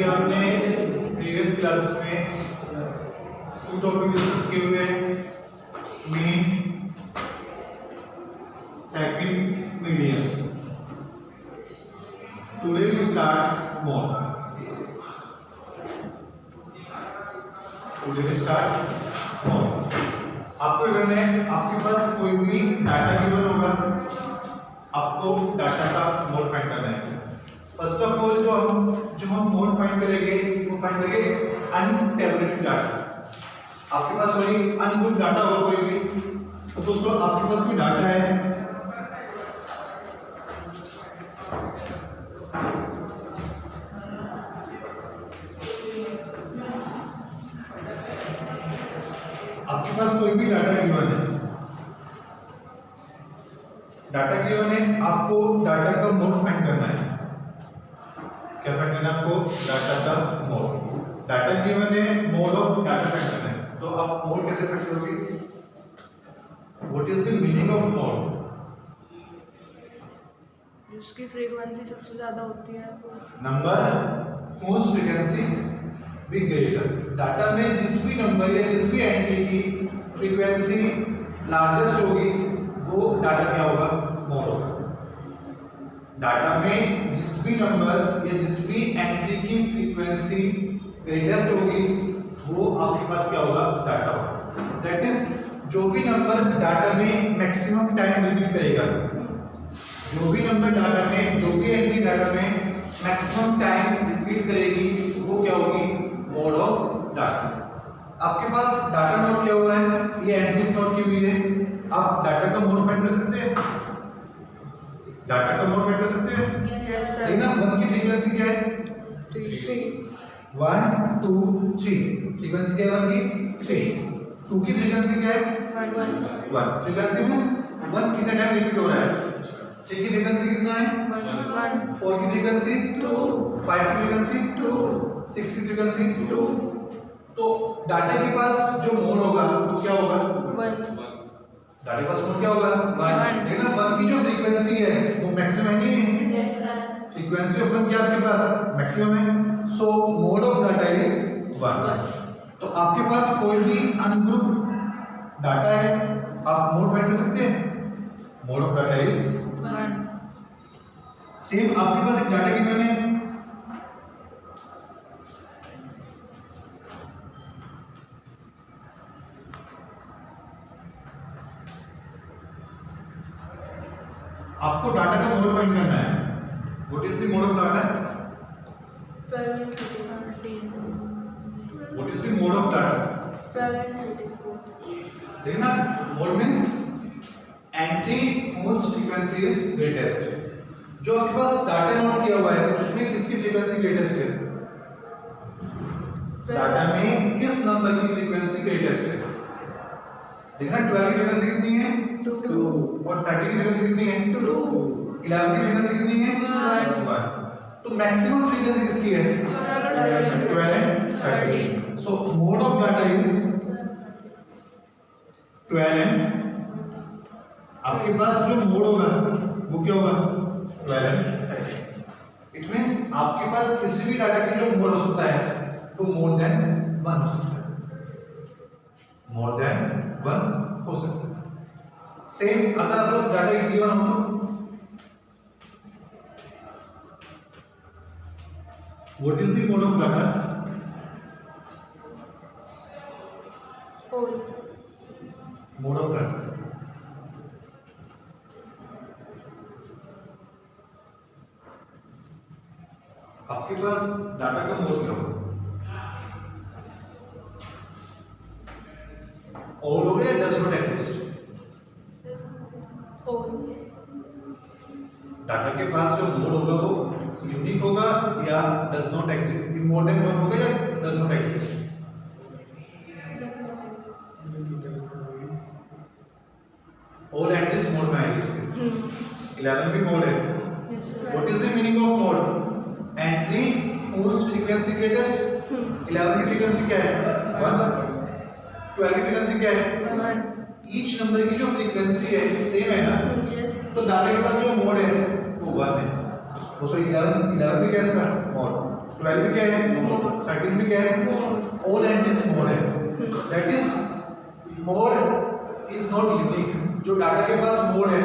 Already आपने previous classes में 2 topic discuss किए हुए हैं, mean, second, median. Today we start mode. आपको करना है, आपके पास कोई भी डाटा गिवन होगा, आपको डाटा का मोड फाइंड करना है। फर्स्ट ऑफ ऑल जो हम मोड फाइंड करेंगे वो फाइंड करेंगे अनटेबलेटेड डाटा। आपके पास कोई अनग्रुप डाटा होगा कोई भी, तो दोस्तों आपके पास कोई डाटा है, आपके पास कोई भी डाटा गिवन है, आपको डाटा का मोड फाइंड करना है। क्या फाइंड करना है आपको? डाटा का मोड। डाटा गिवन है, मोड ऑफ डाटा फाइंड करना है। तो आप मोड कैसे फाइंड करोगे? What is the meaning of mode? जिसकी फ्रीक्वेंसी सबसे ज्यादा होती है, number whose frequency be greater। Data में जिस भी नंबर या जिस भी एंट्री की फ्रीक्वेंसी लार्जेस्ट होगी वो डाटा क्या होगा? मोड होगा। डाटा में जिस भी नंबर या जिस भी एंट्री की फ्रीक्वेंसी ग्रेटेस्ट होगी वो आपके पास क्या होगा? डाटा होगा। दैट इज जो भी नंबर डाटा में मैक्सिमम टाइम रिपीट करेगा, जो भी नंबर डाटा में, जो भी एंट्री डाटा में मैक्सिमम टाइम रिपीट करेगी वो क्या होगी? Mode of data. आपके पास डाटा नोट किया हुआ है, ये एंट्रीज नोट की हुई है, आप डाटा का मोड फाइंड कर सकते हैं? डाटा का मोड फाइंड कर सकते हैं? Yes sir. लेकिन 1 की फ्रीक्वेंसी क्या है? 3 1 2 3 फ्रीक्वेंसी क्या है 1 की? 3। 2 की फ्रीक्वेंसी क्या है? 1 फ्रीक्वेंसी मींस 1 कितने टाइम रिपीट हो रहा है? 6 की फ्रीक्वेंसी कितना है? 1 4 की फ्रीक्वेंसी 2 5 की फ्रीक्वेंसी 2 6 की फ्रीक्वेंसी 2 तो डाटा के पास जो मोड होगा वो क्या होगा? 1 डाटा के पास मोड क्या होगा? 1। One। लेकिन 1 की जो फ्रीक्वेंसी है वो मैक्सिमम नहीं है। Yes sir. फ्रीक्वेंसी ऑफ 1 क्या आपके पास? मैक्सिमम है। सो मोड ऑफ डाटा इज 1। तो आपके पास कोई भी अनग्रुप डाटा है, आप मोड फाइंड कर सकते हैं। Mode of data is 1 same. आपके पास एक डाटा गिवन है, आपको डाटा का मोड फाइंड करना है। What is the mode of data? 12 13 what is the mode of data? 12 34 देखना, mode means entry whose frequency is greatest. जो आपके पास डाटा नोट किया हुआ है उसमें किसकी फ्रीक्वेंसी ग्रेटेस्ट है? डाटा में किस नंबर की फ्रीक्वेंसी ग्रेटेस्ट है? देखना, 12 की फ्रीक्वेंसी कितनी है? 2 और 30 की फ्रीक्वेंसी कितनी है? 2 11 की फ्रीक्वेंसी कितनी है? 1। तो मैक्सिमम फ्रीक्वेंसी किसकी है? 12 and 13। So mode of data is 12 and, आपके पास जो मोड होगा वो क्या होगा? 12 एंड 13। इट मींस आपके पास किसी भी डाटा की जो मोड हो सकता है तो मोर देन 1 हो सकता है। मोर देन 1 हो सकता है। सेम अगर आपके पास डाटा गिवन हो तो what is the mode of data? Mode of data आपके पास डाटा का मोड क्या होगा? ऑल हो गया, डज नॉट एग्जिस्ट। डाटा के पास जो मोड होगा वो यूनिक होगा या does not exist, more than 1 होगा या does not exist? All entries mode में आएगी इसके। 11 भी मोड है। What is the meaning of mode? Entry whose frequency greatest. 11 की फ्रीक्वेंसी क्या है? 1। 12 की फ्रीक्वेंसी क्या है? 1 ईच नंबर की जो फ्रीक्वेंसी है सेम है ना, तो डाटा के पास जो मोड है वो 1 है। तो सो 11 भी क्या है इसका मोड, 12 भी क्या है, Mode. 13 भी क्या है, Mode. ऑल एंट्रीज मोड है। That is mode is not unique. जो डाटा के पास मोड है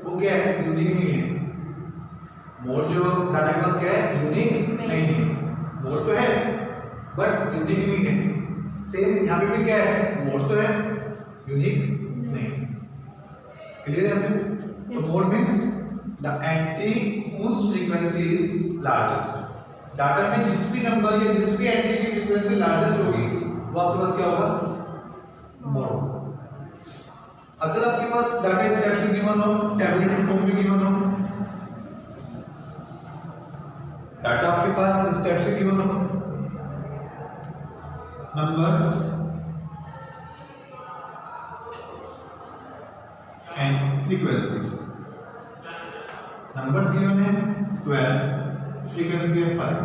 वो क्या है, यूनिक नहीं है। मोड जो डाटा के पास क्या है, यूनिक नहीं है। मोड तो है बट यूनिक नहीं है। सेम यहाँ पे भी क्या है, मोड तो है यूनिक नहीं। क्लियर है ऐसे? तो mode means the entry whose frequency is largest। Data में जिस भी नंबर या जिस भी एंट्री की फ्रीक्वेंसी लार्जेस्ट होगी वो आपके पास क्या होगा, मोड। अगर आपके पास डाटा इस टाइप से गिवन हो, टैबुलेटेड फॉर्म में गिवन हो, डाटा आपके पास इस टाइप से गिवन हो, numbers and frequency. Numbers given है 12, फ्रीक्वेंसी है 5,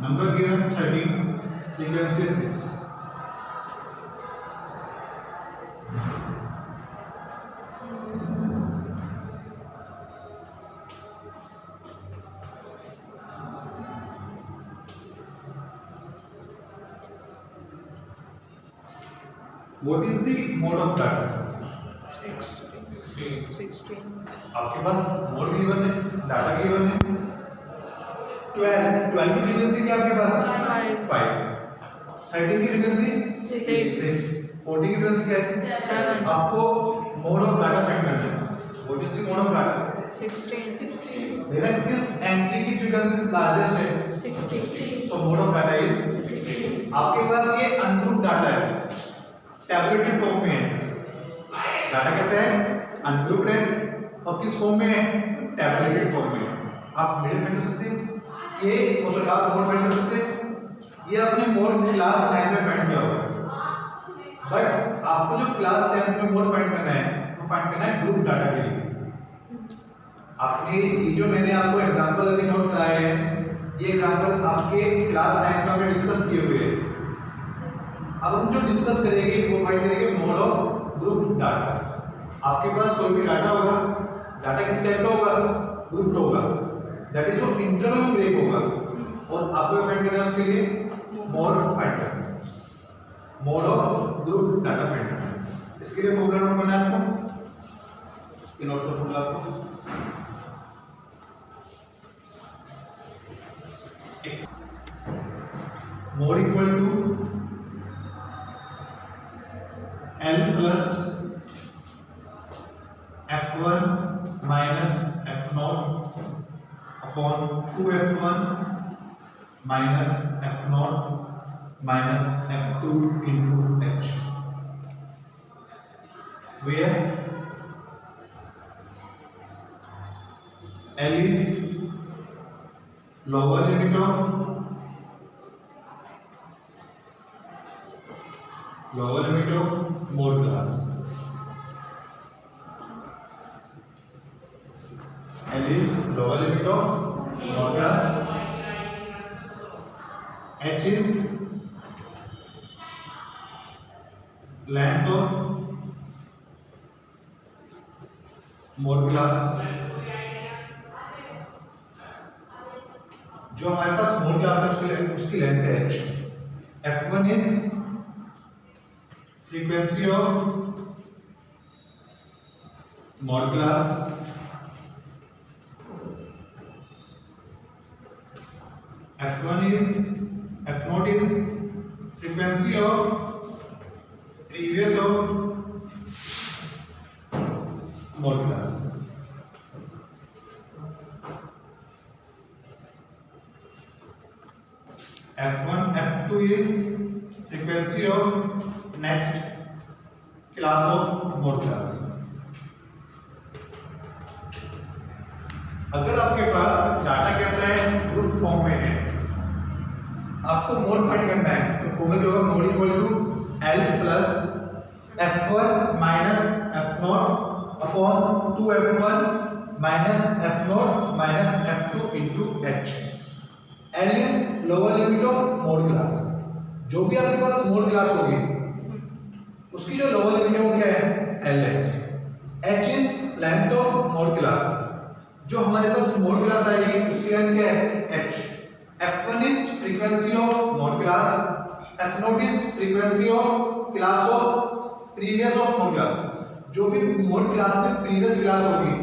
नंबर गिवन है 13, फ्रीक्वेंसी है 6। What is the mode of data? 16. आपके पास मोड गिवन है, डाटा गिवन है 12 की फ्रीक्वेंसी क्या आपके पास, 5, 13 की फ्रीक्वेंसी 6, 14 की फ्रीक्वेंसी क्या है, 7. आपको मोड ऑफ डाटा फाइंड करना है। What is the mode of data? 16. देखा किस एंट्री की फ्रीक्वेंसी लार्जेस्ट है, 16. सो मोड ऑफ डाटा इज। आपके पास ये अनग्रुप डाटा है, टैबुलेटेड फॉर्म में है। डाटा कैसे है, अनग्रुप्ड है और किस फॉर्म में है, टैबुलेटेड फॉर्म में। आप मिडिल फाइंड कर सकते हैं, ये सॉरी आप मोड फाइंड कर सकते हैं। ये अपने मोड क्लास 9 में फाइंड किया होगा, बट आपको जो क्लास 10 में मोड फाइंड करना है वो फाइंड करना है ग्रुप डाटा के लिए। आपने ये जो मैंने आपको एग्जांपल अभी नोट कराए हैं, ये एग्जांपल आपके क्लास 9 में हमने डिस्कस किए हुए हैं। अब हम जो डिस्कस करेंगे वो फाइंड करेंगे मोड ऑफ ग्रुप डाटा। आपके पास कोई भी डाटा होगा, डाटा किस टाइप का होगा, ग्रुप्ड होगा, दैट इज वो इंटरनल ब्रेक होगा, और आपको फाइंड करना है उसके लिए मोड फाइंड करना है, mode of group data find करना है। इसके लिए फॉर्मूला नोट करना है आपको, ये नोट करो फॉर्मूला आपको। Mode equal to L plus F1 minus F0 upon 2F1 minus F0 minus F2 into H, where L is lower limit of mode class, L is lower limit of mode class, H is length of mode class। जो हमारे पास mode class है उसकी length है h। F1 is frequency of mode class, F0 is frequency of previous of mode class। F2 is frequency of next class of mode class। अगर आपके पास data कैसा है, group form में है, आपको मोड फाइंड करना है, तो फॉर्मूला क्या होगा, mode equal to L plus F1 minus F0 upon 2F1 minus F0 minus F2 into H। L is lower limit of mode class. जो भी आपके पास मोड क्लास होगी उसकी जो लोअर लिमिट है वो क्या है, L है। H is length of mode class. जो हमारे पास मोड क्लास आएगी उसकी लेंथ क्या है, H। F1 is frequency of mode class, F0 is frequency of class of previous of mode class. जो भी मोड क्लास से प्रीवियस क्लास होगी,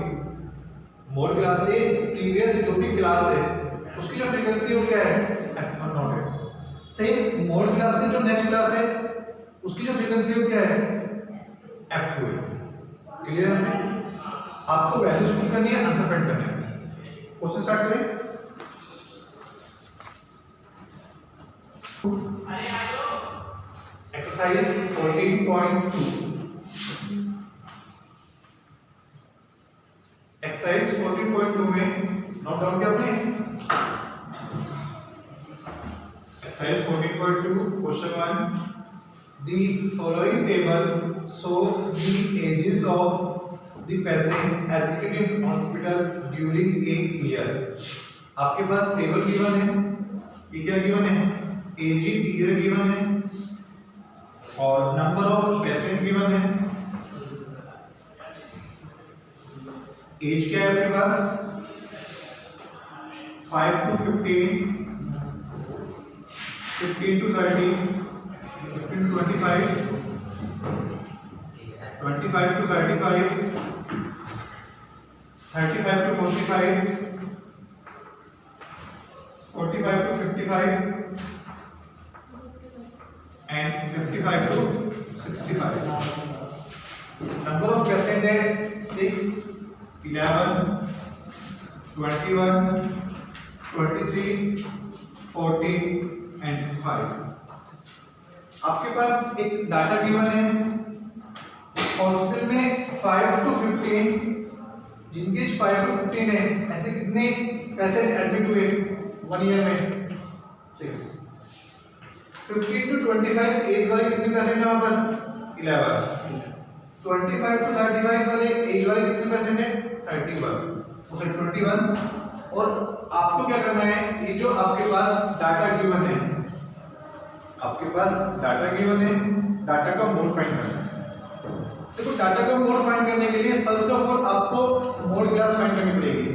मोड क्लास से प्रीवियस जो भी क्लास है उसकी जो फ्रीक्वेंसी वो क्या है F1 नॉट है। सेम मोड क्लास से जो नेक्स्ट क्लास है उसकी जो फ्रीक्वेंसी वो क्या है F2 है। क्लियर है सर? आपको वैल्यूज पुट करनी है, आंसर फाइंड करना है। क्वेश्चन स्टार्ट करें। एक्सरसाइज 14.2। एक्सरसाइज 14.2 में नोट डाउन किया आपने? Exercise 14.2 question 1, the following table show the ages of the patient admitted in hospital during a year। आपके पास टेबल गिवन है, ये क्या गिवन है, एज ईयर गिवन है और नंबर ऑफ पेशेंट गिवन है। एज क्या है आपके पास 5 to 15, 15 to 30, 15 to 25, 25 to 35, 35 to 45, 45 to 55 and 55 to 65। Number of patient है 6, 11, 21, 23, 40 and 5। आपके पास एक डाटा गिवन है हॉस्पिटल में 5 to 15, जिनके 5 to 15 है, ऐसे कितने पेशेंट एडमिट हुए 1 ईयर में 6। 15 to 25 एज वाले कितने पेशेंट है वहां पर 11। 25 to 35 वाले एज वाले कितने पेशेंट है 31, 21। और आपको क्या करना है, ये जो आपके पास डाटा गिवन है, आपके पास डाटा गिवन है, डाटा का मोड फाइंड करना है। देखो डाटा का मोड फाइंड करने के लिए फर्स्ट ऑफ ऑल आपको मोड क्लास फाइंड करनी पड़ेगी।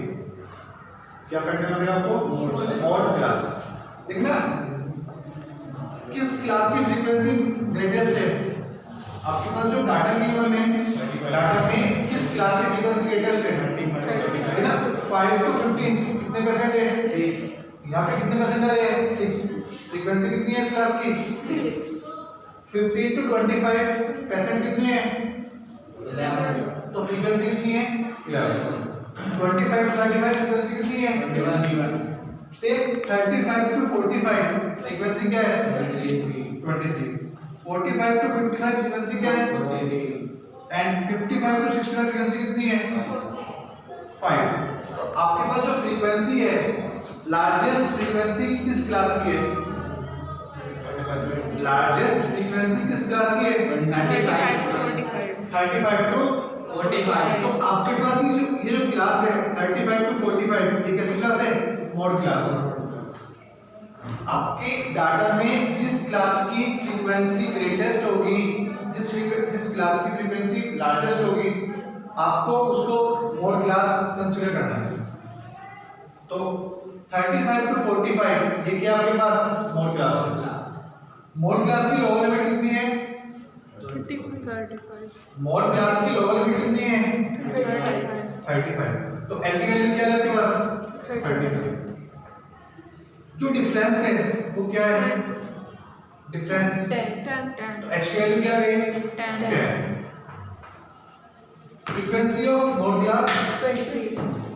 क्या फाइंड करना पड़ेगा आपको मोड क्लास। देखना किस क्लास की फ्रीक्वेंसी ग्रेटेस्ट है। आपके पास जो डाटा गिवन है, डाटा में किस क्लास की फ्रीक्वेंसी ग्रेटेस्ट है ना। 5 to 15 कितने परसेंट है, यहाँ पे कितने परसेंट है 6। फ्रीक्वेंसी कितनी है इस क्लास की 6। 15 to 25 परसेंट कितने हैं 11, तो फ्रीक्वेंसी कितनी है 11। 25 to 35 फ्रीक्वेंसी कितनी है 21। सेम 35 to 45 फ्रीक्वेंसी क्या है 23। 45 to 55 फ्रीक्वेंसी क्या है 43 एंड 55 to 65 फ्रीक्वेंसी कितनी है 5। तो आपके पास जो फ्रीक्वेंसी है, लार्जेस्ट फ्रीक्वेंसी किस क्लास की है, लार्जेस्ट फ्रीक्वेंसी किस क्लास की है 35 to 45। तो आपके पास ये जो क्लास है 35 to 45 ये कैसी क्लास है मोड क्लास है। आपके डाटा में जिस क्लास की फ्रीक्वेंसी ग्रेटेस्ट होगी, जिस क्लास की फ्रीक्वेंसी लार्जेस्ट होगी, आपको उसको मोड क्लास कंसीडर करना है। तो 35 to 45 ये क्या आपके पास मोड क्लास है। मोड क्लास की लोअर लिमिट कितनी है 35। मोड क्लास की लोअर लिमिट कितनी है 35। तो एल की वैल्यू क्या है आपके पास 35। जो डिफरेंस है वो क्या है डिफरेंस 10। तो एच की वैल्यू क्या है 10। Frequency of mode class 23।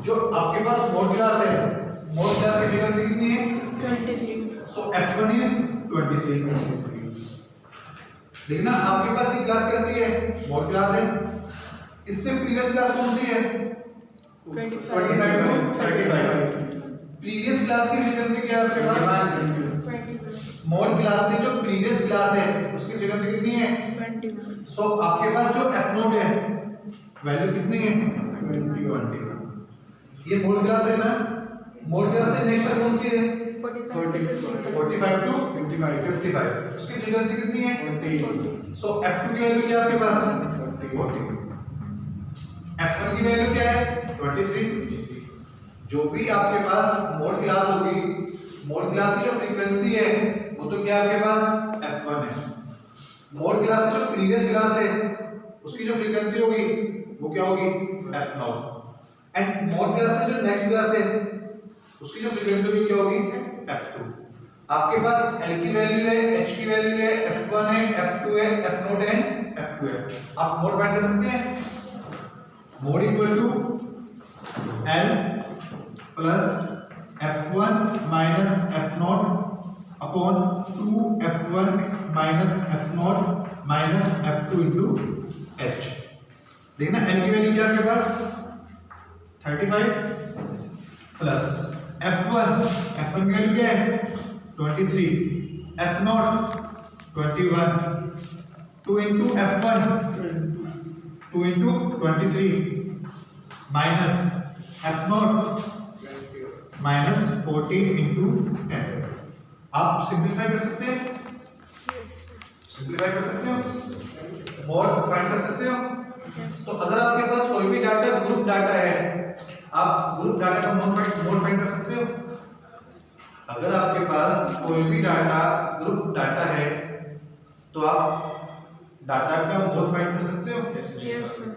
जो आपके पास मोड क्लास है, मोड क्लास की फ्रीक्वेंसी कितनी है 23। सो F1 इज 23। देखना आपके पास ये क्लास कैसी है मोड क्लास है। इससे प्रीवियस क्लास कौन सी है 25 to 35। प्रीवियस क्लास की फ्रीक्वेंसी क्या है आपके पास 21। मोड क्लास से जो प्रीवियस क्लास है उसकी फ्रीक्वेंसी कितनी है 21। सो आपके पास जो F0 है वैल्यू कितनी है 21। ये मोड क्लास है ना। मोड क्लास से नेक्स्ट कौन सी है 45 to 55। उसकी फ्रीक्वेंसी कितनी है 40। सो F2 की वैल्यू क्या है आपके पास 40। F1 की वैल्यू क्या है 23। जो भी आपके पास मोड क्लास होगी मोड क्लास की जो फ्रीक्वेंसी है वो तो क्या आपके पास f1 है। मोड क्लास से जो प्रीवियस क्लास है उसकी जो फ्रीक्वेंसी होगी वो क्या होगी f0। एंड मोड क्लास से जो नेक्स्ट क्लास है उसकी जो फ्रीक्वेंसी होगी क्या होगी f2। आपके पास L की वैल्यू है, H की वैल्यू है, f1 है, f2 है, f0 एंड f2 है। आप मोड फाइंड कर सकते हैं। Mode equal to L plus f1 minus f0 upon 2f1 minus f0 minus f2 into h। देखना L की वैल्यू क्या है आपके पास 35 प्लस f1 की वैल्यू क्या है 23, f0 21, 2 into f1 2 into 23 minus f0 minus 14 into 10। आप सिंपलीफाई कर सकते हैं, सिंपलीफाई कर सकते हो, मोड फाइंड कर सकते हो। तो अगर आपके पास कोई भी डाटा ग्रुप डाटा है आप ग्रुप डाटा का मोड फाइंड कर सकते हो। अगर आपके पास कोई भी डाटा ग्रुप डाटा है तो आप डाटा का मोड फाइंड कर सकते हो। Yes, sir.